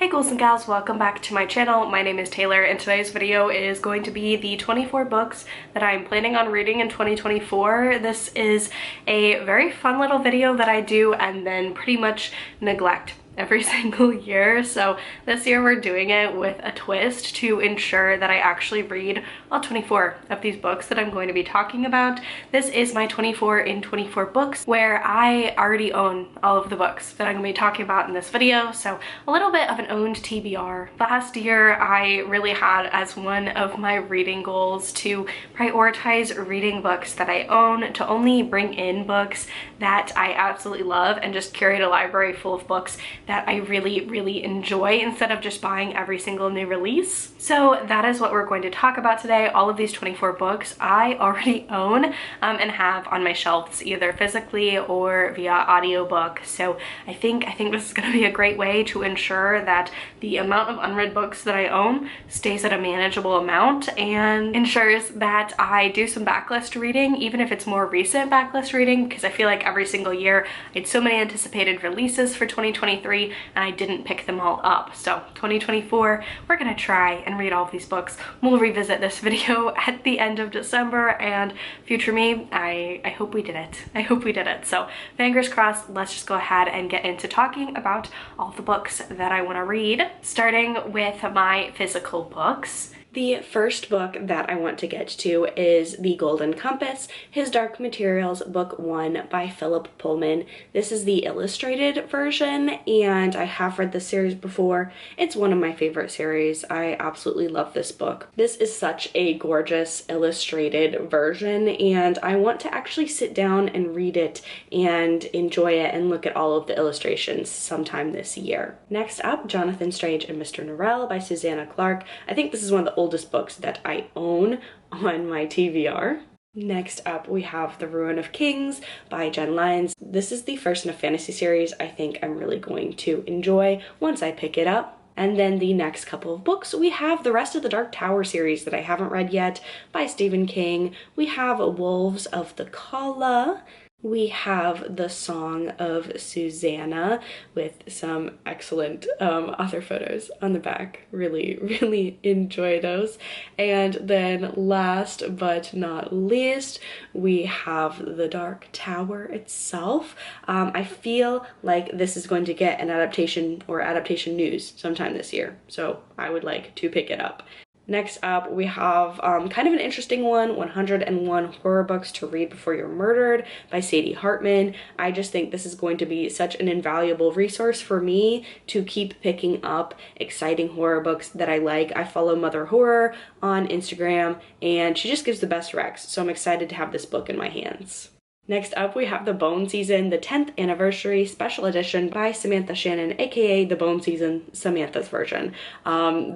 Hey ghouls and gals, welcome back to my channel. My name is Taylor and today's video is going to be the 24 books that I'm planning on reading in 2024. This is a very fun little video that I do and then pretty much neglect every single year. So this year we're doing it with a twist to ensure that I actually read all 24 of these books that I'm going to be talking about. This is my 24 in 24 books where I already own all of the books that I'm going to be talking about in this video. So a little bit of an owned TBR. Last year I really had as one of my reading goals to prioritize reading books that I own, to only bring in books that I absolutely love and just curate a library full of books that I really enjoy instead of just buying every single new release. So that is what we're going to talk about today. All of these 24 books I already own and have on my shelves either physically or via audiobook. So I think this is going to be a great way to ensure that the amount of unread books that I own stays at a manageable amount and ensures that I do some backlist reading, even if it's more recent backlist reading, because I feel like every single year I had so many anticipated releases for 2023 and I didn't pick them all up. So 2024, we're gonna try and read all of these books. We'll revisit this video at the end of December, and future me, I hope we did it. I hope we did it. So fingers crossed, let's just go ahead and get into talking about all the books that I wanna read, starting with my physical books. The first book that I want to get to is The Golden Compass, His Dark Materials, Book 1 by Philip Pullman. This is the illustrated version, and I have read this series before. It's one of my favorite series. I absolutely love this book. This is such a gorgeous illustrated version, and I want to actually sit down and read it and enjoy it and look at all of the illustrations sometime this year. Next up, Jonathan Strange and Mr. Norrell by Susanna Clarke. I think this is one of the oldest books that I own on my TBR. Next up, we have The Ruin of Kings by Jen Lyons. This is the first in a fantasy series I think I'm really going to enjoy once I pick it up. And then the next couple of books, we have the rest of the Dark Tower series that I haven't read yet by Stephen King. We have Wolves of the Kala. We have The Song of Susanna with some excellent author photos on the back. Really enjoy those. And then last but not least, we have The Dark Tower itself. I feel like this is going to get an adaptation or adaptation news sometime this year, so I would like to pick it up. Next up, we have kind of an interesting one, 101 Horror Books to Read Before You're Murdered by Sadie Hartman. I just think this is going to be such an invaluable resource for me to keep picking up exciting horror books that I like. I follow Mother Horror on Instagram, and she just gives the best recs, so I'm excited to have this book in my hands. Next up, we have The Bone Season, the 10th Anniversary Special Edition by Samantha Shannon, aka The Bone Season, Samantha's version.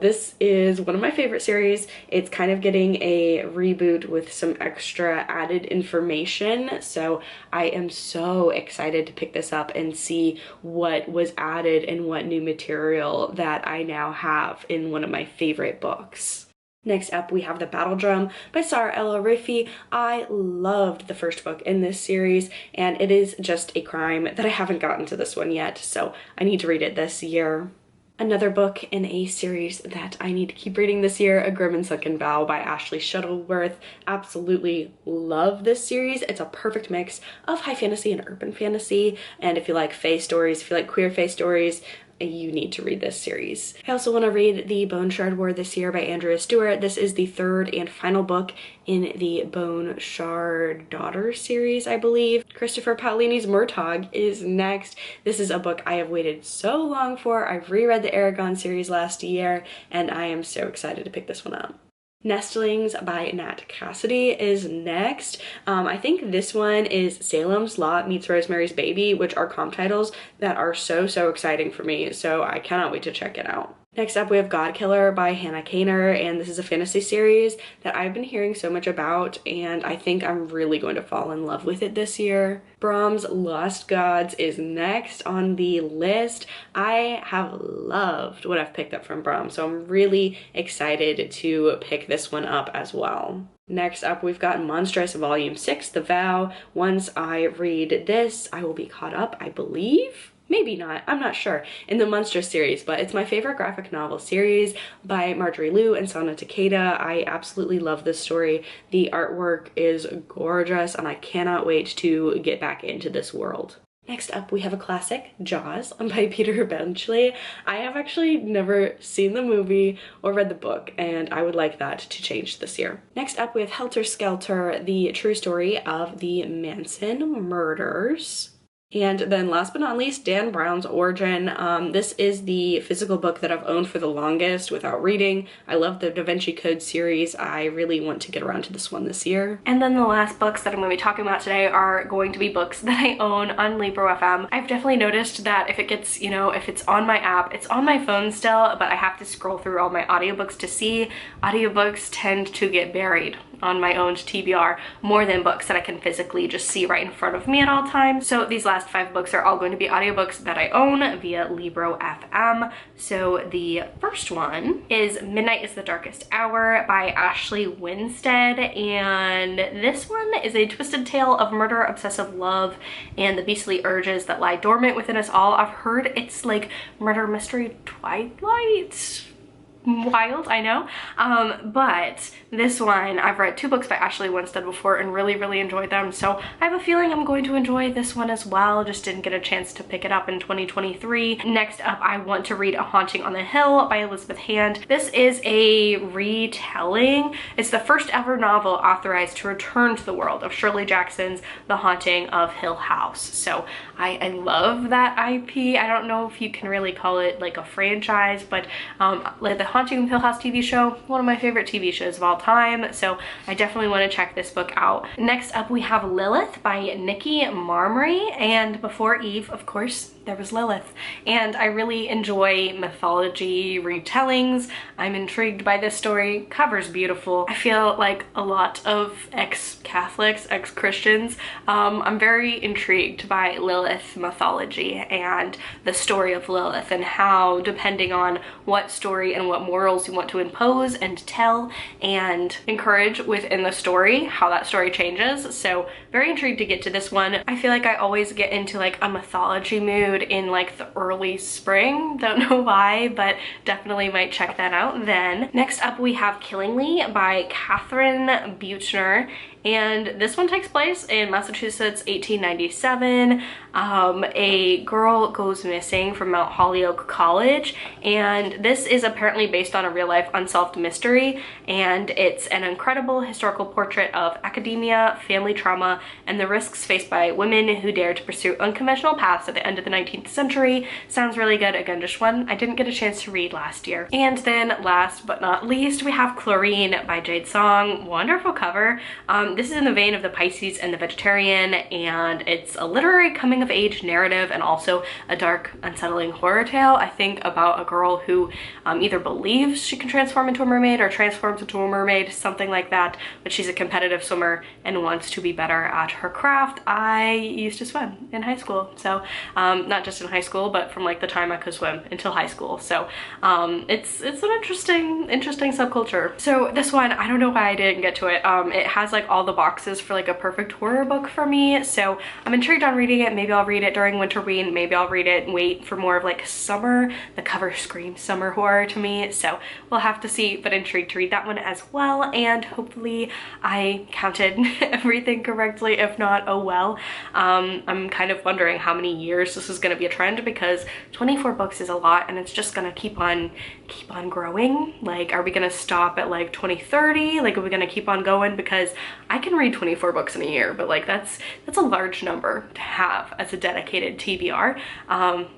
This is one of my favorite series. It's kind of getting a reboot with some extra added information, so I am so excited to pick this up and see what was added and what new material that I now have in one of my favorite books. Next up, we have The Battle Drum by Sarah L. Rifi. I loved the first book in this series, and it is just a crime that I haven't gotten to this one yet, so I need to read it this year. Another book in a series that I need to keep reading this year, A Grim and Sunken Vow by Ashley Shuttleworth. Absolutely love this series. It's a perfect mix of high fantasy and urban fantasy, and if you like fae stories, if you like queer fae stories, you need to read this series. I also want to read The Bone Shard War this year by Andrea Stewart. This is the third and final book in the Bone Shard Daughter series, I believe. Christopher Paolini's Murtagh is next. This is a book I have waited so long for. I've reread the Aragon series last year, and I am so excited to pick this one up. Nestlings by Nat Cassidy is next. I think this one is Salem's Lot meets Rosemary's Baby, which are comp titles that are so exciting for me, so I cannot wait to check it out. Next up, we have Godkiller by Hannah Kaner, and this is a fantasy series that I've been hearing so much about, and I think I'm really going to fall in love with it this year. Brahms' Lost Gods is next on the list. I have loved what I've picked up from Brahms, so I'm really excited to pick this one up as well. Next up, we've got Monstrous Volume 6, The Vow. Once I read this, I will be caught up, I believe. maybe not, I'm not sure, in the Monster series, but it's my favorite graphic novel series by Marjorie Liu and Sana Takeda. I absolutely love this story. The artwork is gorgeous and I cannot wait to get back into this world. Next up, we have a classic, Jaws by Peter Benchley. I have actually never seen the movie or read the book, and I would like that to change this year. Next up, we have Helter Skelter, the true story of the Manson murders. And then last but not least, Dan Brown's Origin. This is the physical book that I've owned for the longest without reading. I love the Da Vinci Code series. I really want to get around to this one this year. And then the last books that I'm going to be talking about today are going to be books that I own on Libro FM. I've definitely noticed that if it gets, you know, if it's on my app, it's on my phone still, but I have to scroll through all my audiobooks to see. Audiobooks tend to get buried on my owned TBR more than books that I can physically just see right in front of me at all times. So these last 5 books are all going to be audiobooks that I own via Libro FM. So the first one is Midnight is the Darkest Hour by Ashley Winstead, and this one is a twisted tale of murder, obsessive love, and the beastly urges that lie dormant within us all. I've heard it's like murder mystery Twilight. Wild, I know, but this one, I've read 2 books by Ashley Winstead before and really enjoyed them, so I have a feeling I'm going to enjoy this one as well. Just didn't get a chance to pick it up in 2023. Next up, I want to read A Haunting on the Hill by Elizabeth Hand. This is a retelling. It's the first ever novel authorized to return to the world of Shirley Jackson's The Haunting of Hill House. So I love that IP. I don't know if you can really call it like a franchise, but like the Haunting of Hill House TV show, one of my favorite TV shows of all time, so I definitely want to check this book out. Next up, we have Lilith by Nikki Marmry, and before Eve, of course, there was Lilith. And I really enjoy mythology retellings. I'm intrigued by this story. Cover's beautiful. I feel like a lot of ex-Catholics, ex-Christians, I'm very intrigued by Lilith mythology and the story of Lilith and how, depending on what story and what morals you want to impose and tell and encourage within the story, how that story changes. So very intrigued to get to this one. I feel like I always get into like a mythology mood in like the early spring. Don't know why, but definitely might check that out then. Next up, we have Killingly by Catherine Buechner. And this one takes place in Massachusetts, 1897. A girl goes missing from Mount Holyoke College, and this is apparently based on a real-life unsolved mystery, and it's an incredible historical portrait of academia, family trauma, and the risks faced by women who dare to pursue unconventional paths at the end of the 19th century. Sounds really good. Again, just one I didn't get a chance to read last year. And then last but not least, we have Chlorine by Jade Song. Wonderful cover. This is in the vein of The Pisces and the Vegetarian, and it's a literary coming-of-age narrative and also a dark, unsettling horror tale, I think, about a girl who either believes she can transform into a mermaid or transforms into a mermaid, something like that, but she's a competitive swimmer and wants to be better at her craft. I used to swim in high school, so not just in high school, but from like the time I could swim until high school, so it's an interesting subculture. So this one, I don't know why I didn't get to it. It has like all the boxes for like a perfect horror book for me, so I'm intrigued on reading it. Maybe I'll read it during Winterweed, maybe I'll read it and wait for more of like summer. The cover screams summer horror to me, so we'll have to see, but intrigued to read that one as well. And hopefully I counted everything correctly. If not, oh well. I'm kind of wondering how many years this is going to be a trend, because 24 books is a lot and it's just gonna keep on growing. Like, are we gonna stop at like 2030? Like, are we gonna keep on going? Because I can read 24 books in a year, but like that's a large number to have as a dedicated TBR.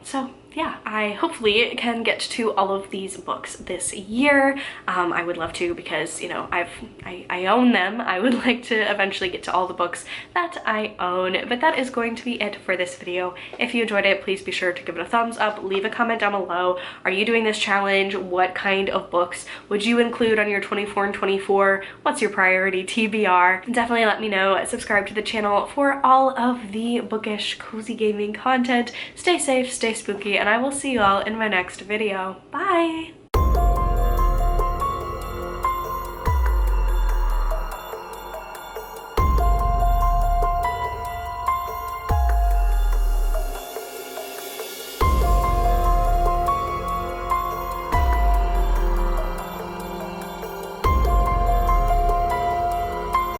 So yeah, I hopefully can get to all of these books this year. I would love to, because, you know, I own them. I would like to eventually get to all the books that I own. But that is going to be it for this video. If you enjoyed it, please be sure to give it a thumbs up. Leave a comment down below. Are you doing this challenge? What kind of books would you include on your 24 and 24? What's your priority TBR? Definitely let me know. Subscribe to the channel for all of the bookish, cozy gaming content. Stay safe, stay spooky, and I will see you all in my next video. Bye!